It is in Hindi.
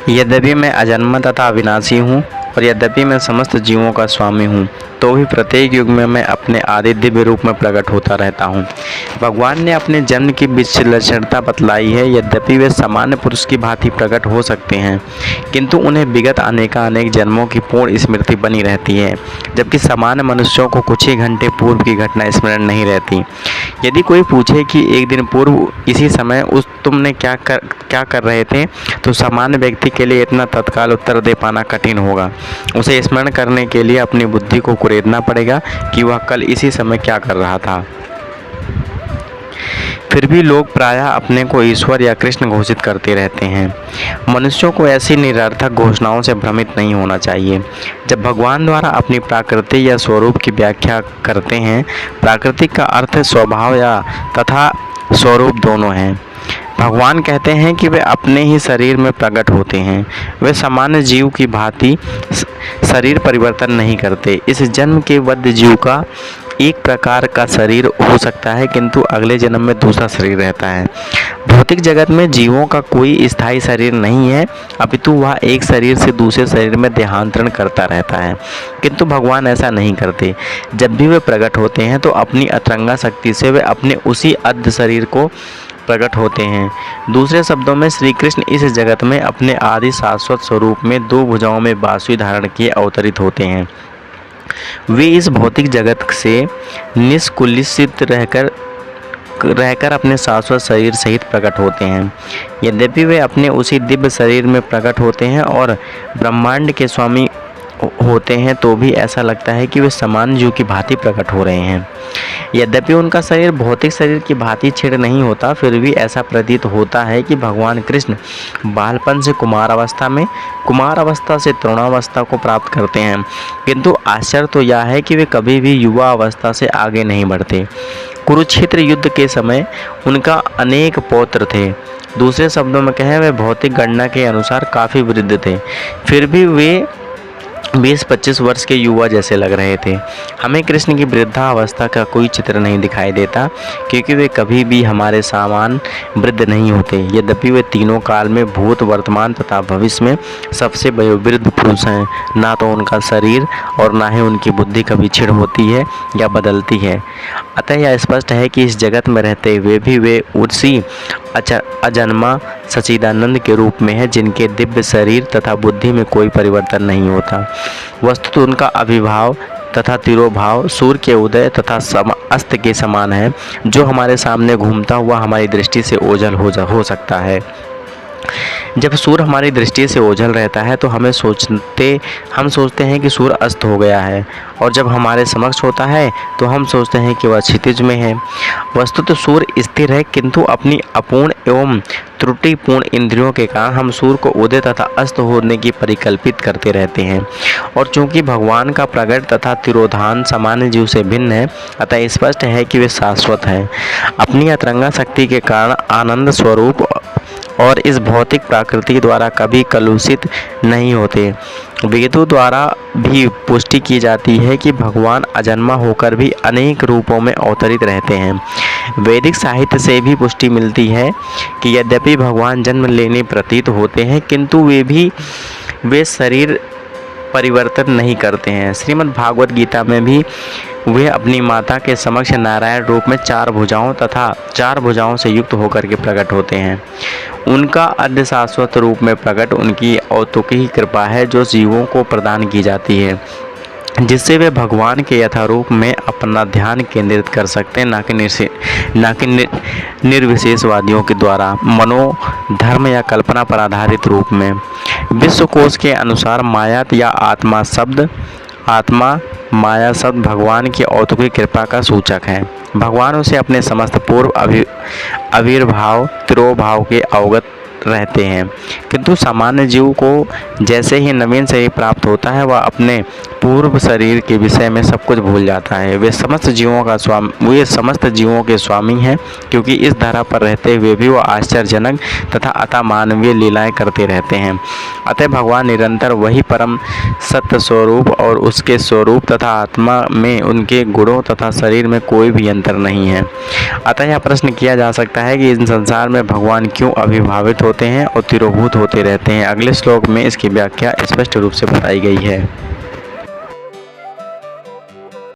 यद्यपि मैं अजन्मा तथा अविनाशी हूँ और यद्यपि मैं समस्त जीवों का स्वामी हूँ, तो भी प्रत्येक युग में मैं अपने आदि दिव्य रूप में प्रकट होता रहता हूँ। भगवान ने अपने जन्म की विलक्षणता बतलाई है। यद्यपि वे सामान्य पुरुष की भांति प्रकट हो सकते हैं, किंतु उन्हें विगत अनेक जन्मों की पूर्ण स्मृति बनी रहती है, जबकि सामान्य मनुष्यों को कुछ ही घंटे पूर्व की घटना स्मरण नहीं रहती। यदि कोई पूछे कि एक दिन पूर्व इसी समय तुमने क्या कर रहे थे, तो सामान्य व्यक्ति के लिए इतना तत्काल उत्तर दे पाना कठिन होगा। उसे स्मरण करने के लिए अपनी बुद्धि को कुरेदना पड़ेगा कि वह कल इसी समय क्या कर रहा था। फिर भी लोग प्रायः अपने को ईश्वर या कृष्ण घोषित करते रहते हैं। मनुष्यों को ऐसी निरर्थक घोषणाओं से भ्रमित नहीं होना चाहिए। जब भगवान द्वारा अपनी प्रकृति या स्वरूप की व्याख्या करते हैं, प्राकृतिक का अर्थ स्वभाव या तथा स्वरूप दोनों हैं। भगवान कहते हैं कि वे अपने ही शरीर में प्रकट होते हैं। वे सामान्य जीव की भांति शरीर परिवर्तन नहीं करते। इस जन्म के बद्ध जीव का एक प्रकार का शरीर हो सकता है, किंतु अगले जन्म में दूसरा शरीर रहता है। भौतिक जगत में जीवों का कोई स्थायी शरीर नहीं है, अपितु वह एक शरीर से दूसरे शरीर में देहांतरण करता रहता है। किंतु भगवान ऐसा नहीं करते। जब भी वे प्रकट होते हैं तो अपनी अतरंगा शक्ति से वे अपने उसी अद्ध शरीर को प्रकट होते हैं। दूसरे शब्दों में श्री कृष्ण इस जगत में अपने आदि शाश्वत स्वरूप में दो भुजाओं में बांसुरी धारण किए अवतरित होते हैं। वे इस भौतिक जगत से निष्कुलित रहकर अपने शाश्वत शरीर सहित प्रकट होते हैं। यद्यपि वे अपने उसी दिव्य शरीर में प्रकट होते हैं और ब्रह्मांड के स्वामी होते हैं, तो भी ऐसा लगता है कि वे समान जीव की भांति प्रकट हो रहे हैं। यद्यपि उनका शरीर भौतिक शरीर की भांति छिड़ नहीं होता, फिर भी ऐसा प्रतीत होता है कि भगवान कृष्ण बालपन से कुमार अवस्था से तरुणावस्था को प्राप्त करते हैं। किंतु आश्चर्य तो यह है कि वे कभी भी युवा अवस्था से आगे नहीं बढ़ते। कुरुक्षेत्र युद्ध के समय उनका अनेक पौत्र थे। दूसरे शब्दों में कहें, वे भौतिक गणना के अनुसार काफ़ी वृद्ध थे, फिर भी वे 20-25 वर्ष के युवा जैसे लग रहे थे। हमें कृष्ण की वृद्धावस्था का कोई चित्र नहीं दिखाई देता, क्योंकि वे कभी भी हमारे समान वृद्ध नहीं होते। यद्यपि वे तीनों काल में, भूत, वर्तमान तथा भविष्य में सबसे वयोवृद्ध पुरुष हैं। ना तो उनका शरीर और ना ही उनकी बुद्धि कभी क्षीण होती है या बदलती है। अतः यह स्पष्ट है कि इस जगत में रहते हुए भी वे उसी अजन्मा सच्चिदानंद के रूप में है, जिनके दिव्य शरीर तथा बुद्धि में कोई परिवर्तन नहीं होता। वस्तुतः उनका अभिभाव तथा तिरोभाव सूर्य के उदय तथा अस्त के समान है, जो हमारे सामने घूमता हुआ हमारी दृष्टि से ओझल हो सकता है। जब सूर्य हमारी दृष्टि से ओझल रहता है तो हम सोचते हैं कि सूर्य अस्त हो गया है, और जब हमारे समक्ष होता है तो हम सोचते हैं कि वह क्षितिज में है। वस्तुतः सूर्य स्थिर है, किंतु अपनी अपूर्ण एवं त्रुटिपूर्ण इंद्रियों के कारण हम सूर्य को उदय तथा अस्त होने की परिकल्पित करते रहते हैं। और चूंकि भगवान का प्रकट तथा तिरोधान सामान्य जीव से भिन्न है, अतः स्पष्ट है कि वे शाश्वत हैं, अपनी अतरंगा शक्ति के कारण आनंद स्वरूप और इस भौतिक प्रकृति द्वारा कभी कलुषित नहीं होते। वेदों द्वारा भी पुष्टि की जाती है कि भगवान अजन्मा होकर भी अनेक रूपों में अवतरित रहते हैं। वैदिक साहित्य से भी पुष्टि मिलती है कि यद्यपि भगवान जन्म लेने प्रतीत होते हैं, किंतु वे शरीर परिवर्तन नहीं करते हैं। श्रीमद् भागवत गीता में भी वे अपनी माता के समक्ष नारायण रूप में 4 भुजाओं तथा 4 भुजाओं से युक्त होकर के प्रकट होते हैं। उनका अद्य शाश्वत रूप में प्रकट उनकी अलौकिक कृपा है, जो जीवों को प्रदान की जाती है, जिससे वे भगवान के यथारूप में अपना ध्यान केंद्रित कर सकते हैं, ना कि निर्विशेषवादियों के द्वारा मनोधर्म या कल्पना पर आधारित रूप में। विश्वकोश के अनुसार माया या आत्मा माया शब्द भगवान की अलौकिक कृपा का सूचक है। भगवान उसे अपने समस्त पूर्व आविर्भाव तिरोभाव के अवगत रहते हैं, किंतु सामान्य जीव को जैसे ही नवीन शरीर प्राप्त होता है, वह अपने पूर्व शरीर के विषय में सब कुछ भूल जाता है। वे समस्त जीवों के स्वामी हैं, क्योंकि इस धरा पर रहते हुए भी वो आश्चर्यजनक तथा अमानवीय लीलाएं करते रहते हैं। अतः भगवान निरंतर वही परम सत्य स्वरूप और उसके स्वरूप तथा आत्मा में उनके गुणों तथा शरीर में कोई भी अंतर नहीं है। अतः यह प्रश्न किया जा सकता है कि इस संसार में भगवान क्यों अभिभावित होते हैं और तिरोभूत होते रहते हैं। अगले श्लोक में इसकी व्याख्या स्पष्ट रूप से बताई गई है।